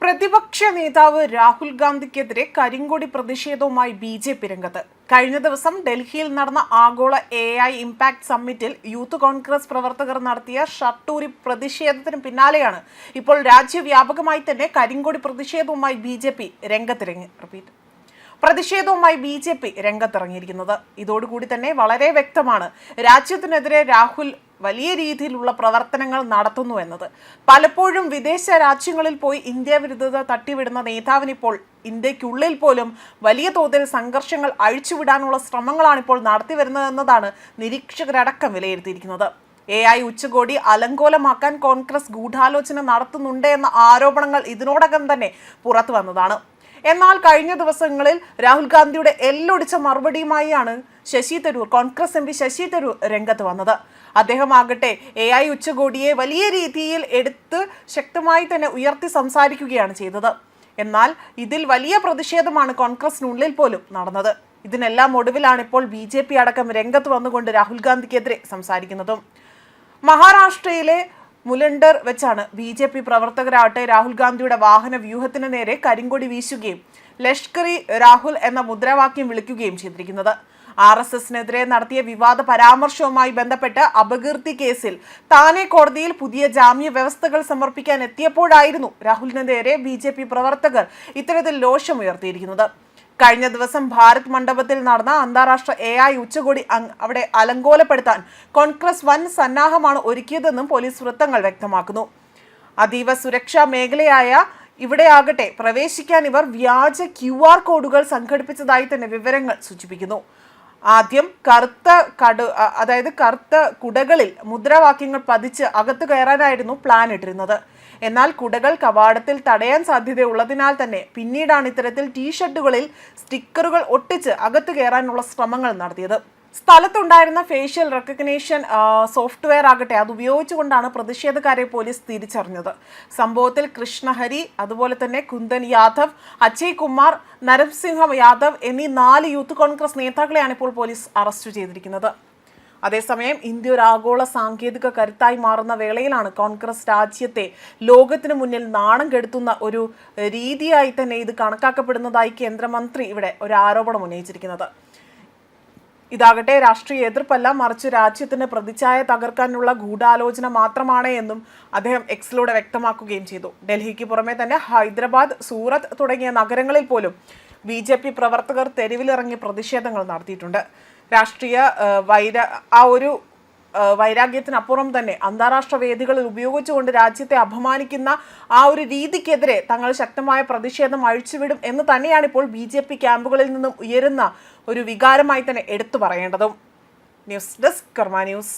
പ്രതിപക്ഷ നേതാവ് രാഹുൽ ഗാന്ധിക്കെതിരെ കരിങ്കൊടി പ്രതിഷേധവുമായി ബി.ജെ.പി. രംഗത്ത്. കഴിഞ്ഞ ദിവസം ഡൽഹിയിൽ നടന്ന ആഗോള എ.ഐ. ഇംപാക്ട് സമ്മിറ്റിൽ യൂത്ത് കോൺഗ്രസ് പ്രവർത്തകർ നടത്തിയ ഷർട്ടൂരി പ്രതിഷേധത്തിന് പിന്നാലെയാണ് ഇപ്പോൾ രാജ്യവ്യാപകമായി തന്നെ കരിങ്കൊടി പ്രതിഷേധവുമായി ബി.ജെ.പി. രംഗത്തിറങ്ങിയിരിക്കുന്നത്. ഇതോടുകൂടി തന്നെ വളരെ വ്യക്തമാണ് രാജ്യത്തിനെതിരെ രാഹുൽ വലിയ രീതിയിലുള്ള പ്രവർത്തനങ്ങൾ നടത്തുന്നു എന്നത്. പലപ്പോഴും വിദേശ രാജ്യങ്ങളിൽ പോയി ഇന്ത്യ വിരുദ്ധത തട്ടിവിടുന്ന നേതാവിനിപ്പോൾ ഇന്ത്യക്കുള്ളിൽ പോലും വലിയ തോതിൽ സംഘർഷങ്ങൾ അഴിച്ചുവിടാനുള്ള ശ്രമങ്ങളാണ് ഇപ്പോൾ നടത്തിവരുന്നതെന്നതാണ് നിരീക്ഷകരടക്കം വിലയിരുത്തിയിരിക്കുന്നത്. എ.ഐ. ഉച്ചകോടി അലങ്കോലമാക്കാൻ കോൺഗ്രസ് ഗൂഢാലോചന നടത്തുന്നുണ്ട് എന്ന ആരോപണങ്ങൾ ഇതിനോടകം തന്നെ പുറത്തു വന്നതാണ്. എന്നാൽ കഴിഞ്ഞ ദിവസങ്ങളിൽ രാഹുൽ ഗാന്ധിയുടെ എല്ലൊടിച്ച മറുപടിയുമായാണ് കോൺഗ്രസ് എം പി ശശി തരൂർ രംഗത്ത് വന്നത്. അദ്ദേഹം ആകട്ടെ എ.ഐ. ഉച്ചകോടിയെ വലിയ രീതിയിൽ എടുത്ത് ശക്തമായി തന്നെ ഉയർത്തി സംസാരിക്കുകയാണ് ചെയ്തത്. എന്നാൽ ഇതിൽ വലിയ പ്രതിഷേധമാണ് കോൺഗ്രസിനുള്ളിൽ പോലും നടന്നത്. ഇതിനെല്ലാം ഒടുവിലാണ് ഇപ്പോൾ ബി.ജെ.പി. അടക്കം രംഗത്ത് വന്നുകൊണ്ട് രാഹുൽ ഗാന്ധിക്കെതിരെ സംസാരിക്കുന്നതും. മഹാരാഷ്ട്രയിലെ മുലണ്ടർ വെച്ചാണ് ബി.ജെ.പി. പ്രവർത്തകരാകട്ടെ രാഹുൽ ഗാന്ധിയുടെ വാഹന വ്യൂഹത്തിന് നേരെ കരിങ്കൊടി വീശുകയും ലഷ്കറി രാഹുൽ എന്ന മുദ്രാവാക്യം വിളിക്കുകയും ചെയ്തിരിക്കുന്നത്. RSSനെതിരെ നടത്തിയ വിവാദ പരാമർശവുമായി ബന്ധപ്പെട്ട് അപകീർത്തി കേസിൽ താനെ കോടതിയിൽ പുതിയ ജാമ്യ വ്യവസ്ഥകൾ സമർപ്പിക്കാൻ എത്തിയപ്പോഴായിരുന്നു രാഹുലിന് നേരെ ബി.ജെ.പി. പ്രവർത്തകർ ഇത്തരത്തിൽ രോഷമുയർത്തിയിരിക്കുന്നത്. കഴിഞ്ഞ ദിവസം ഭാരത് മണ്ഡപത്തിൽ നടന്ന അന്താരാഷ്ട്ര എ.ഐ. ഉച്ചകോടി അവിടെ അലങ്കോലപ്പെടുത്താൻ കോൺഗ്രസ് വൻ സന്നാഹമാണ് ഒരുക്കിയതെന്നും പോലീസ് വൃത്തങ്ങൾ വ്യക്തമാക്കുന്നു. അതീവ സുരക്ഷാ മേഖലയായ ഇവിടെയാകട്ടെ പ്രവേശിക്കാൻ ഇവർ വ്യാജ QR കോഡുകൾ സംഘടിപ്പിച്ചതായി തന്നെ വിവരങ്ങൾ സൂചിപ്പിക്കുന്നു. ആദ്യം കറുത്ത കുടകളിൽ മുദ്രാവാക്യങ്ങൾ പതിച്ച് അകത്തു കയറാനായിരുന്നു പ്ലാൻ ഇട്ടിരുന്നത്. എന്നാൽ കുടകൾ കവാടത്തിൽ തടയാൻ സാധ്യതയുള്ളതിനാൽ തന്നെ പിന്നീടാണ് ഇത്തരത്തിൽ ടീഷർട്ടുകളിൽ സ്റ്റിക്കറുകൾ ഒട്ടിച്ച് അകത്തു കയറാനുള്ള ശ്രമങ്ങൾ നടത്തിയത്. സ്ഥലത്തുണ്ടായിരുന്ന ഫേഷ്യൽ റെക്കഗ്നീഷൻ സോഫ്റ്റ്വെയർ ആകട്ടെ അത് ഉപയോഗിച്ചുകൊണ്ടാണ് പ്രതിഷേധക്കാരെ പോലീസ് തിരിച്ചറിഞ്ഞത്. സംഭവത്തിൽ കൃഷ്ണഹരി, അതുപോലെ തന്നെ കുന്ദൻ യാദവ്, അജയ് കുമാർ, നരസിംഹ യാദവ് എന്നീ 4 യൂത്ത് കോൺഗ്രസ് നേതാക്കളെയാണ് ഇപ്പോൾ പോലീസ് അറസ്റ്റ് ചെയ്തിരിക്കുന്നത്. അതേസമയം ഇന്ത്യ ഒരു ആഗോള സാങ്കേതിക കരുത്തായി മാറുന്ന വേളയിലാണ് കോൺഗ്രസ് രാജ്യത്തെ ലോകത്തിന് മുന്നിൽ നാണം കെടുത്തുന്ന ഒരു രീതിയായി തന്നെ ഇത് കണക്കാക്കപ്പെടുന്നതായി കേന്ദ്രമന്ത്രി ഇവിടെ ഒരു ആരോപണം ഉന്നയിച്ചിരിക്കുന്നത്. ഇതാകട്ടെ രാഷ്ട്രീയ എതിർപ്പല്ല, മറിച്ച് രാജ്യത്തിന് പ്രതിച്ഛായ തകർക്കാനുള്ള ഗൂഢാലോചന മാത്രമാണ് എന്നും അദ്ദേഹം എക്സിലൂടെ വ്യക്തമാക്കുകയും ചെയ്തു. ഡൽഹിക്ക് പുറമെ തന്നെ ഹൈദരാബാദ്, സൂറത്ത് തുടങ്ങിയ നഗരങ്ങളിൽ പോലും ബി.ജെ.പി. പ്രവർത്തകർ തെരുവിലിറങ്ങി പ്രതിഷേധങ്ങൾ നടത്തിയിട്ടുണ്ട്. രാഷ്ട്രീയ വൈരാഗ്യത്തിനപ്പുറം തന്നെ അന്താരാഷ്ട്ര വേദികളിൽ ഉപയോഗിച്ചുകൊണ്ട് രാജ്യത്തെ അപമാനിക്കുന്ന ആ ഒരു രീതിക്കെതിരെ തങ്ങൾ ശക്തമായ പ്രതിഷേധം അഴിച്ചുവിടും എന്ന് തന്നെയാണ് ഇപ്പോൾ ബി.ജെ.പി. ക്യാമ്പുകളിൽ നിന്നും ഉയരുന്ന ഒരു വികാരമായി തന്നെ എടുത്തു പറയേണ്ടതും. ന്യൂസ് ഡെസ്ക് കർമ്മ ന്യൂസ്.